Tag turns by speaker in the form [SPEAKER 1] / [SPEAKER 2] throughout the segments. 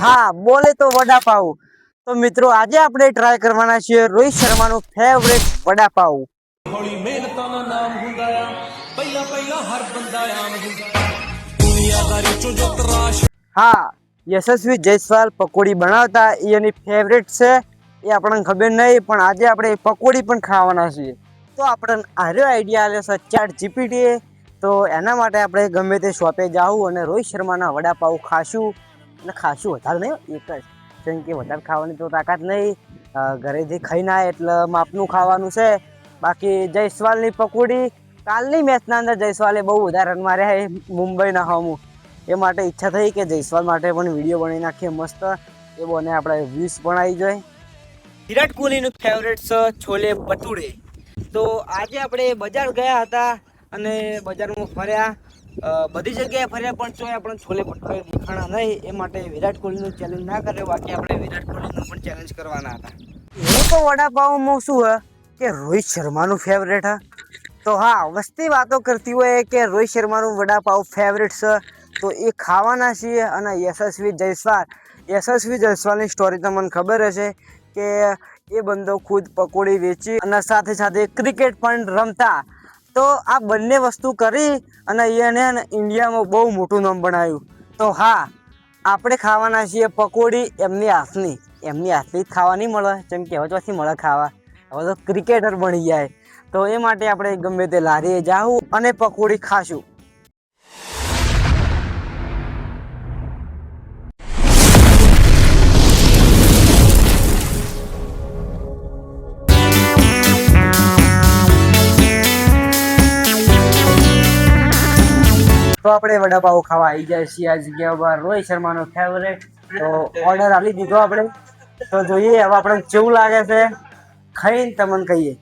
[SPEAKER 1] હા, બોલે તો વડાપાવ. તો મિત્રો આજે આપણે ટ્રાય કરવાના છીએ રોહિત શર્માનું ફેવરેટ વડાપાવ.
[SPEAKER 2] ਹੌਲੀ ਮਿਹਨਤਾਂ ਦਾ ਨਾਮ ਹੁੰਦਾ ਆ ਪਹਿਲਾਂ ਪਹਿਲਾਂ ਹਰ ਬੰਦਾ ਆਮ ਹੁੰਦਾ ਦੁਨੀਆਦਾਰੀ ਚੋਂ ਜੋ ਤਰਾਸ਼
[SPEAKER 1] હા, યશસ્વી જયસ્વાલ પકોડી બનાવતા એની ફેવરેટ છે. એ આપણને ખબર નહીં, પણ આજે આપણે પકોડી પણ ખાવાના છીએ. તો આપણને આર્યો આઈડિયા આવ્યો છે ચેટ જીપીટી. તો એના માટે આપણે ગમે તે શોપે જાવું અને રોહિત શર્માના વડાપાવ ખાશું. અને ખાશું વધારે નહીં, એક જ, કેમ કે વધારે ખાવાની તો તાકાત નહીં. ઘરેથી ખાઈને આવે એટલે માપનું ખાવાનું છે. બાકી જયસ્વાલની પકોડી, કાલની મેચના અંદર જયસ્વાલે બહુ વધારે રન માર્યા એ મુંબઈના હમું. એ માટે ઈચ્છા થઈ કે જયસ્વાલ માટે પણ વિડીયો બનાવી નાખીએ મસ્ત. એ બને આપણે વ્યૂઝ પણ આવી જાય. વિરાટ કોહલીનું ફેવરેટ છે છોલે ભટુરે. તો આજે આપણે બજાર ગયા હતા અને બજારમાં ફર્યા. બધી જગ્યાએ ફર્યા પણ ચોય આપણે છોલે ભટુરે દેખાણા નહીં. એ માટે વિરાટ કોહલીનું ચેલેન્જ ના કર્યો, બાકી આપણે વિરાટ કોહલીનું પણ ચેલેન્જ કરવાના હતા. હું તો વડાપાવમાં શું હે કે રોહિત શર્માનું ફેવરેટ હા. તો હા, વસ્તી વાતો કરતી હોય કે રોહિત શર્માનું વડાપાવ ફેવરેટ છે, તો એ ખાવાના છીએ. અને યશસ્વી જયસ્વાલની સ્ટોરી તો મને ખબર હશે કે એ બંદો ખુદ પકોડી વેચી અને સાથે સાથે ક્રિકેટ પણ રમતા. તો આ બંને વસ્તુ કરી અને એને ઇન્ડિયામાં બહુ મોટું નામ બનાવ્યું. તો હા, આપણે ખાવાના છીએ પકોડી એમની હાથની. એમની હાથની જ ખાવા નહીં મળે, જેમ કે હવે ચોથી મળે ખાવા. હવે તો ક્રિકેટર બની જાય. તો એ માટે આપણે ગમે તે લારીએ જાવું અને પકોડી ખાશું. તો આપણે વડાપાવ ખાવા આવી જાય છીએ આ જગ્યા ઉપર, રોહિત શર્માનો ફેવરેટ. તો ઓર્ડર આપી દીધો આપણે. તો જોઈએ હવે આપણે કેવું લાગે છે, ખાઈને તમને કહીએ.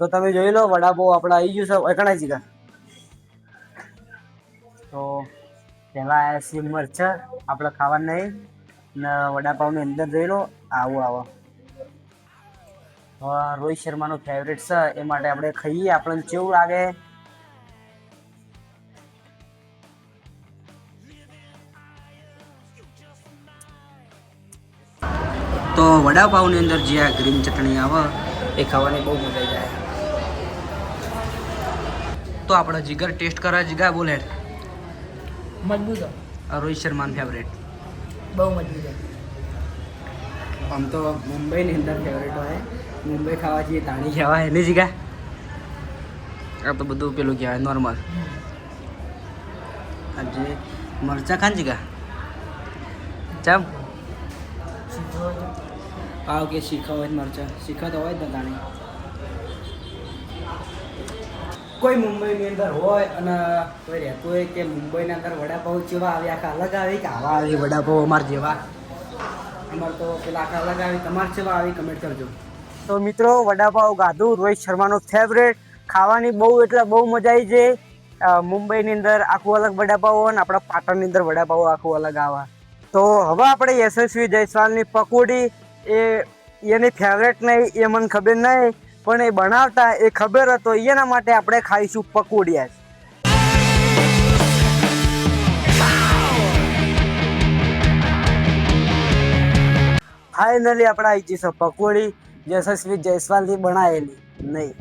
[SPEAKER 1] તો તમે જોઈ લો વડાપાવ આપણે આવી ગયું છે ઘણા જગ્યા. તો પહેલાં આવ્યા છે મરચાં, આપણે ખાવાનું નહીં. ને વડાપાવની અંદર જોઈ લો આવો. રોહિત શર્માનું ફેવરેટ છે, એ માટે આપણે ખાઈએ, આપણને કેવું લાગે. તો વડાપાવની અંદર જે આ ગ્રીન ચટણી આવે એ ખાવાની બહુ મજા આવી જાય. તો આપણે જીગર ટેસ્ટ કરવા જીગા બોલે
[SPEAKER 3] મજબૂત
[SPEAKER 1] રોહિત શર્માનું ફેવરેટ.
[SPEAKER 3] બહુ મજબૂત.
[SPEAKER 1] આમ તો મુંબઈની અંદર ફેવરેટ હોય, મુંબઈ ખાવા જઈએ તાણી કહેવાય એની જીગા. આ તો બધું પેલું કહેવાય નોર્મલ. આજે મરચા ખાન જીગા ચમ આવ કે શીખા હોય મરચા, શીખા તો હોય જ ને તાણી. કોઈ મુંબઈની અંદર હોય અને કોઈ રહેતું હોય કે મુંબઈના અંદર વડાપાવ જેવા આવે, આખા અલગ આવે કે આવા આવે વડાપાવ અમારા જેવા. અમારે તો પેલા આખા અલગ આવે, તમારે જેવા આવી કમેન્ટ કરજો. તો મિત્રો વડાપાવ ગાધું, રોહિત શર્માનો ફેવરેટ. ખાવાની બહુ એટલે બહુ મજા આવી જાય. મુંબઈની અંદર આખું અલગ વડાપાવ હોય ને આપણા પાટણની અંદર વડાપાવ આખું અલગ આવે. તો હવે આપણે યશસ્વી જયસ્વાલની પકોડી એની ફેવરેટ નહીં એ મને ખબર નહીં, પણ એ બનાવતા એ ખબર હતો. એના માટે આપણે ખાઈશું પકોડી આજ. ફાઇનલી આપણે આવી જઈશું પકોડી યશસ્વી જયસ્વાલથી બનાવેલી નહીં,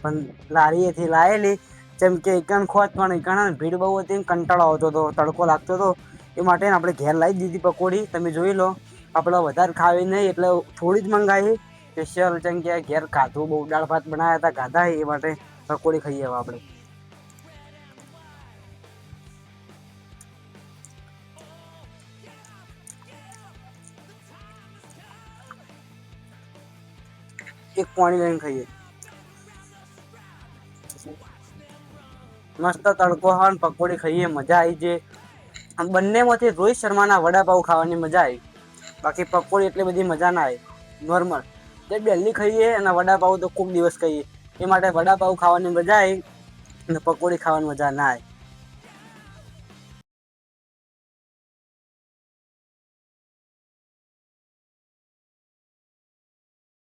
[SPEAKER 1] પણ લારીએથી લાવેલી. જેમ કે એકણ ખોટ પણ એકણ ભીડ બહુ હતી, કંટાળો આવતો હતો, તડકો લાગતો હતો. એ માટે આપણે ઘેર લાવી દીધી પકોડી. તમે જોઈ લો, આપણે વધારે ખાવી નહીં એટલે થોડી જ મંગાવી સ્પેશિયલ. જેમ કે ઘેર ખાધું, બહુ દાળ ભાત બનાવ્યા હતા, ખાધા, એ માટે પકોડી ખાઈએ હવે આપણે. એક પાણી લઈને ખાઈએ. મસ્ત તડકો હા ને પકોડી ખાઈએ, મજા આવી જાય. બંનેમાંથી રોહિત શર્માના વડાપાવ ખાવાની મજા આવી, બાકી પકોડી એટલી બધી મજા ના આવી. નોર્મલ જે ડેલી ખાઈએ અને વડાપાવ તો ખૂબ દિવસ ખાઈએ, એ માટે વડાપાવ ખાવાની મજા આવી અને પકોડી ખાવાની મજા ના આવી.